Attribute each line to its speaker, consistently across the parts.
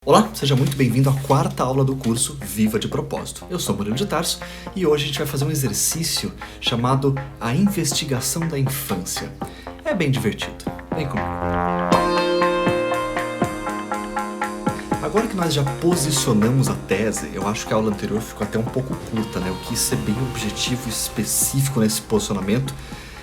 Speaker 1: Olá, seja muito bem-vindo à quarta aula do curso Viva de Propósito. Eu sou Murilo de Tarso e hoje a gente vai fazer um exercício chamado a investigação da infância. É bem divertido. Vem comigo. Agora que nós já posicionamos a tese, eu acho que a aula anterior ficou até um pouco curta, né? Eu quis ser bem objetivo e específico nesse posicionamento.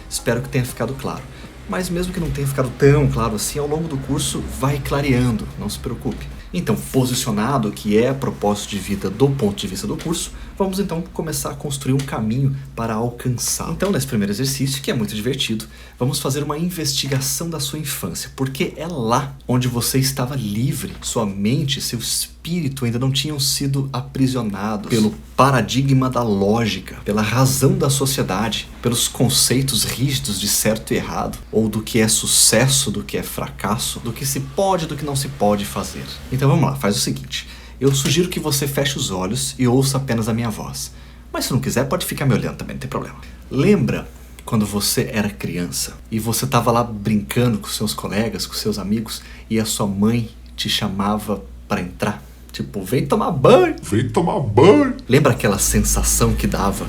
Speaker 1: Espero que tenha ficado claro. Mas mesmo que não tenha ficado tão claro assim, ao longo do curso vai clareando, não se preocupe. Então, posicionado, que é propósito de vida do ponto de vista do curso, vamos então começar a construir um caminho para alcançar. Então, nesse primeiro exercício, que é muito divertido, vamos fazer uma investigação da sua infância, porque é lá onde você estava livre, sua mente, seu espírito ainda não tinham sido aprisionados pelo paradigma da lógica, pela razão da sociedade, pelos conceitos rígidos de certo e errado, ou do que é sucesso, do que é fracasso, do que se pode e do que não se pode fazer. Então vamos lá, faz o seguinte, eu sugiro que você feche os olhos e ouça apenas a minha voz. Mas se não quiser, pode ficar me olhando também, não tem problema. Lembra quando você era criança e você estava lá brincando com seus colegas, com seus amigos e a sua mãe te chamava para entrar? Tipo, vem tomar banho.
Speaker 2: Vem tomar banho.
Speaker 1: Lembra aquela sensação que dava?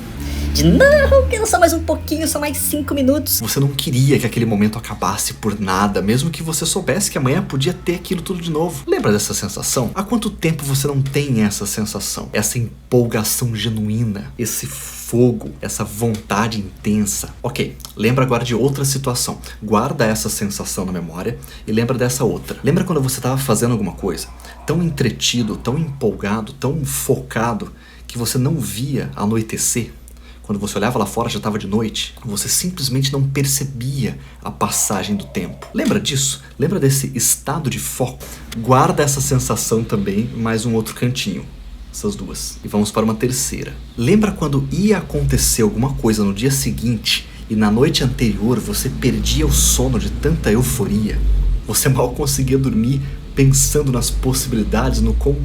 Speaker 3: De não, quero só mais um pouquinho, só mais 5 minutos.
Speaker 1: Você não queria que aquele momento acabasse por nada, mesmo que você soubesse que amanhã podia ter aquilo tudo de novo. Lembra dessa sensação? Há quanto tempo você não tem essa sensação? Essa empolgação genuína, esse fogo, essa vontade intensa. Ok, lembra agora de outra situação. Guarda essa sensação na memória e lembra dessa outra. Lembra quando você estava fazendo alguma coisa, tão entretido, tão empolgado, tão focado, que você não via anoitecer? Quando você olhava lá fora já estava de noite, você simplesmente não percebia a passagem do tempo. Lembra disso? Lembra desse estado de foco? Guarda essa sensação também, mais um outro cantinho. Essas duas. E vamos para uma terceira. Lembra quando ia acontecer alguma coisa no dia seguinte e na noite anterior você perdia o sono de tanta euforia? Você mal conseguia dormir pensando nas possibilidades, no quão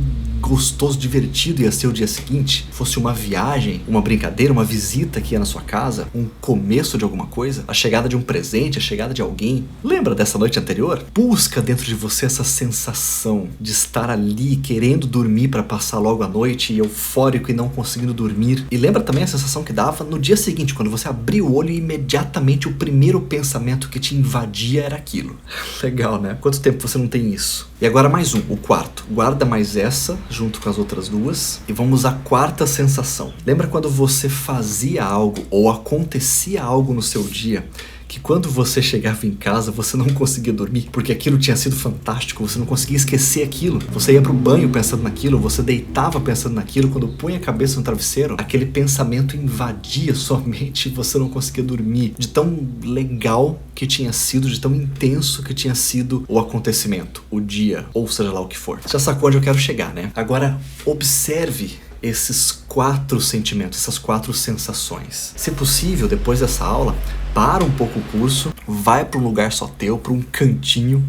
Speaker 1: gostoso, divertido ia ser o dia seguinte, fosse uma viagem, uma brincadeira, uma visita que ia na sua casa, um começo de alguma coisa, a chegada de um presente, a chegada de alguém. Lembra dessa noite anterior? Busca dentro de você essa sensação de estar ali querendo dormir para passar logo a noite, e eufórico e não conseguindo dormir. E lembra também a sensação que dava no dia seguinte, quando você abria o olho e imediatamente o primeiro pensamento que te invadia era aquilo. Legal, né? Quanto tempo você não tem isso? E agora mais um, o quarto. Guarda mais essa junto com as outras duas e vamos à quarta sensação. Lembra quando você fazia algo ou acontecia algo no seu dia que quando você chegava em casa você não conseguia dormir porque aquilo tinha sido fantástico, você não conseguia esquecer aquilo, você ia pro banho pensando naquilo, você deitava pensando naquilo, quando punha a cabeça no travesseiro, aquele pensamento invadia sua mente e você não conseguia dormir, de tão legal que tinha sido, de tão intenso que tinha sido o acontecimento, o dia, ou seja lá o que for. Já sacou onde eu quero chegar, né? Agora, observe esses 4 sentimentos, essas 4 sensações. Se possível, depois dessa aula, para um pouco o curso, vai para um lugar só teu, para um cantinho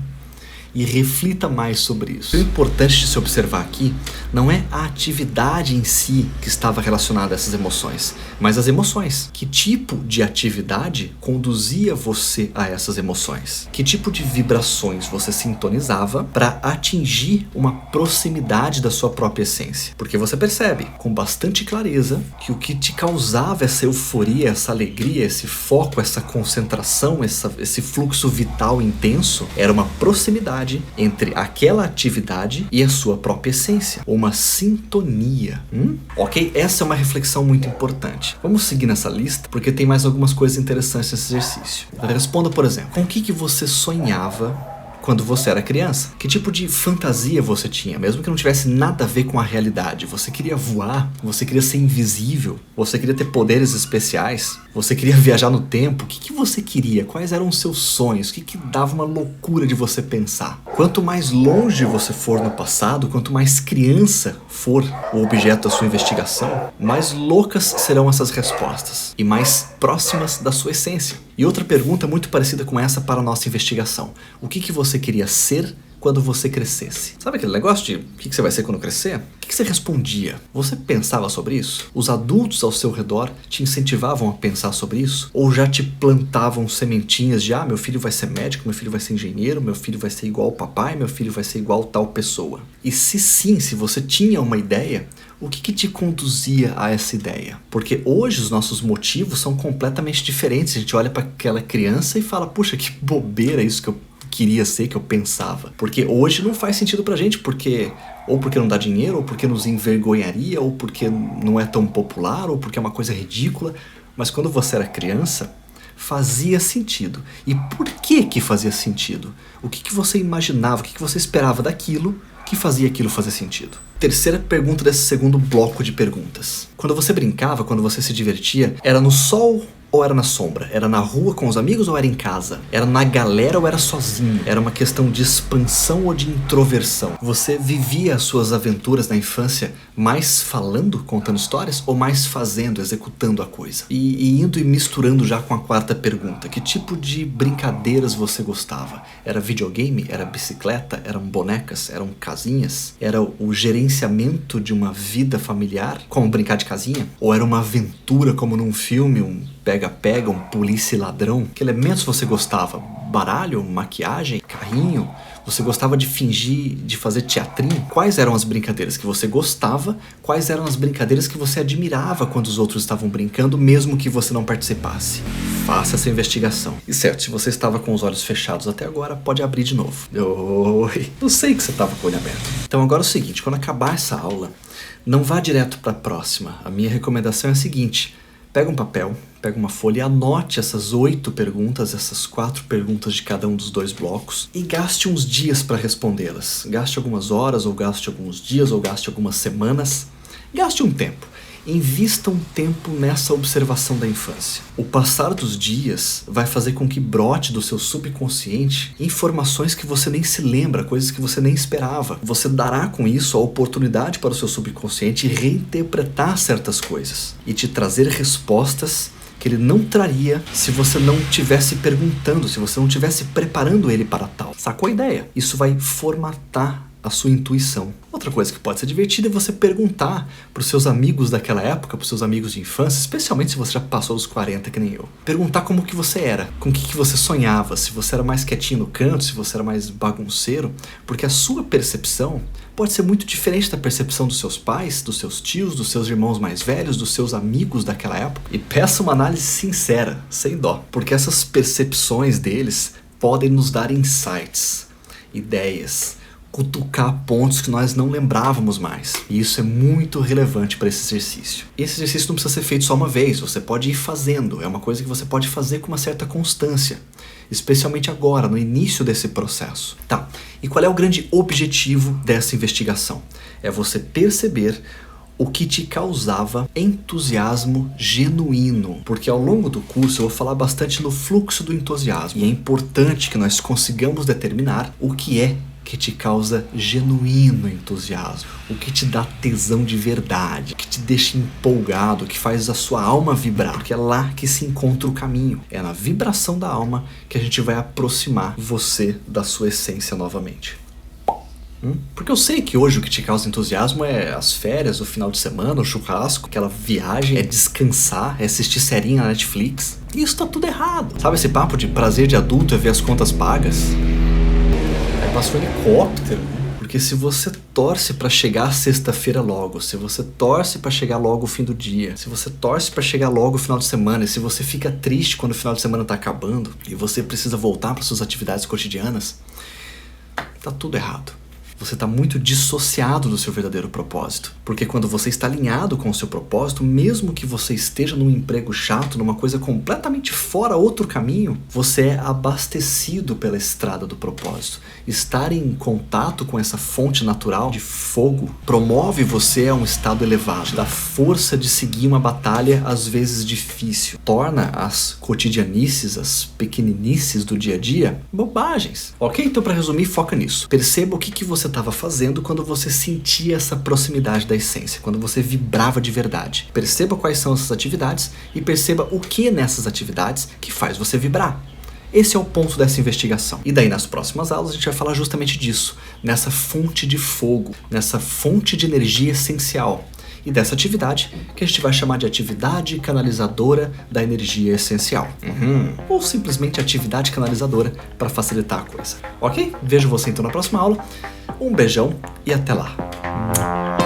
Speaker 1: e reflita mais sobre isso. O importante de se observar aqui não é a atividade em si que estava relacionada a essas emoções, mas as emoções. Que tipo de atividade conduzia você a essas emoções? Que tipo de vibrações você sintonizava para atingir uma proximidade da sua própria essência? Porque você percebe com bastante clareza que o que te causava essa euforia, essa alegria, esse foco, essa concentração, esse fluxo vital intenso era uma proximidade entre aquela atividade e a sua própria essência, uma sintonia. Ok? Essa é uma reflexão muito importante. Vamos seguir nessa lista porque tem mais algumas coisas interessantes nesse exercício. Responda, por exemplo, com o que você sonhava quando você era criança? Que tipo de fantasia você tinha, mesmo que não tivesse nada a ver com a realidade? Você queria voar? Você queria ser invisível? Você queria ter poderes especiais? Você queria viajar no tempo? O que você queria? Quais eram os seus sonhos? O que dava uma loucura de você pensar? Quanto mais longe você for no passado, quanto mais criança for o objeto da sua investigação, mais loucas serão essas respostas e mais próximas da sua essência. E outra pergunta muito parecida com essa para a nossa investigação. O que você queria ser quando você crescesse? Sabe aquele negócio de o que você vai ser quando crescer? O que você respondia? Você pensava sobre isso? Os adultos ao seu redor te incentivavam a pensar sobre isso? Ou já te plantavam sementinhas de meu filho vai ser médico, meu filho vai ser engenheiro, meu filho vai ser igual ao papai, meu filho vai ser igual tal pessoa? E se sim, se você tinha uma ideia, o que te conduzia a essa ideia? Porque hoje os nossos motivos são completamente diferentes. A gente olha para aquela criança e fala, puxa, que bobeira isso que eu queria ser, que eu pensava. Porque hoje não faz sentido pra gente, ou porque não dá dinheiro, ou porque nos envergonharia, ou porque não é tão popular, ou porque é uma coisa ridícula. Mas quando você era criança, fazia sentido. E por que fazia sentido? O que você imaginava, o que você esperava daquilo que fazia aquilo fazer sentido? Terceira pergunta desse segundo bloco de perguntas. Quando você brincava, quando você se divertia, era no sol ou era na sombra? Era na rua com os amigos ou era em casa? Era na galera ou era sozinho? Era uma questão de expansão ou de introversão? Você vivia as suas aventuras na infância mais falando, contando histórias, ou mais fazendo, executando a coisa? E indo e misturando já com a quarta pergunta. Que tipo de brincadeiras você gostava? Era videogame? Era bicicleta? Eram bonecas? Eram casinhas? Era o gerenciamento de uma vida familiar, como brincar de casinha? Ou era uma aventura como num filme, um pega-pega, um polícia e ladrão? Que elementos você gostava? Baralho, maquiagem, carrinho? Você gostava de fingir, de fazer teatrinho? Quais eram as brincadeiras que você gostava? Quais eram as brincadeiras que você admirava quando os outros estavam brincando, mesmo que você não participasse? Faça essa investigação. E certo, se você estava com os olhos fechados até agora, pode abrir de novo. Oi, eu sei que você estava com o olho aberto. Então agora é o seguinte, quando acabar essa aula, não vá direto para a próxima. A minha recomendação é a seguinte: pega um papel, pega uma folha e anote essas 8 perguntas, essas 4 perguntas de cada um dos 2 blocos e gaste uns dias para respondê-las. Gaste algumas horas, ou gaste alguns dias, ou gaste algumas semanas. Gaste um tempo. Invista um tempo nessa observação da infância. O passar dos dias vai fazer com que brote do seu subconsciente informações que você nem se lembra, coisas que você nem esperava. Você dará com isso a oportunidade para o seu subconsciente reinterpretar certas coisas e te trazer respostas que ele não traria se você não estivesse perguntando, se você não estivesse preparando ele para tal. Sacou a ideia? Isso vai formatar a sua intuição. Outra coisa que pode ser divertida é você perguntar para os seus amigos daquela época, para os seus amigos de infância, especialmente se você já passou dos 40 que nem eu. Perguntar como que você era, com o que você sonhava, se você era mais quietinho no canto, se você era mais bagunceiro, porque a sua percepção pode ser muito diferente da percepção dos seus pais, dos seus tios, dos seus irmãos mais velhos, dos seus amigos daquela época. E peça uma análise sincera, sem dó, porque essas percepções deles podem nos dar insights, ideias, cutucar pontos que nós não lembrávamos mais. E isso é muito relevante para esse exercício. Esse exercício não precisa ser feito só uma vez, você pode ir fazendo. É uma coisa que você pode fazer com uma certa constância, especialmente agora, no início desse processo. Tá, e qual é o grande objetivo dessa investigação? É você perceber o que te causava entusiasmo genuíno. Porque ao longo do curso eu vou falar bastante no fluxo do entusiasmo. E é importante que nós consigamos determinar o que é que te causa genuíno entusiasmo, o que te dá tesão de verdade, o que te deixa empolgado, o que faz a sua alma vibrar, porque é lá que se encontra o caminho, é na vibração da alma que a gente vai aproximar você da sua essência novamente. Porque eu sei que hoje o que te causa entusiasmo é as férias, o final de semana, o churrasco, aquela viagem, é descansar, é assistir serinha na Netflix. E isso tá tudo errado. Sabe esse papo de prazer de adulto é ver as contas pagas? Passa o helicóptero, porque se você torce para chegar a sexta-feira logo, se você torce para chegar logo o fim do dia, se você torce para chegar logo o final de semana, e se você fica triste quando o final de semana tá acabando e você precisa voltar para suas atividades cotidianas, tá tudo errado. Você está muito dissociado do seu verdadeiro propósito. Porque quando você está alinhado com o seu propósito, mesmo que você esteja num emprego chato, numa coisa completamente fora, outro caminho, você é abastecido pela estrada do propósito. Estar em contato com essa fonte natural de fogo promove você a um estado elevado, te dá força de seguir uma batalha às vezes difícil, torna as cotidianices, as pequeninices do dia a dia, bobagens. Ok? Então, para resumir, foca nisso. Perceba o que você estava fazendo quando você sentia essa proximidade da essência, quando você vibrava de verdade. Perceba quais são essas atividades e perceba o que nessas atividades que faz você vibrar. Esse é o ponto dessa investigação. E daí nas próximas aulas a gente vai falar justamente disso, nessa fonte de fogo, nessa fonte de energia essencial. E dessa atividade, que a gente vai chamar de atividade canalizadora da energia essencial. Ou simplesmente atividade canalizadora para facilitar a coisa. Ok? Vejo você então na próxima aula. Um beijão e até lá.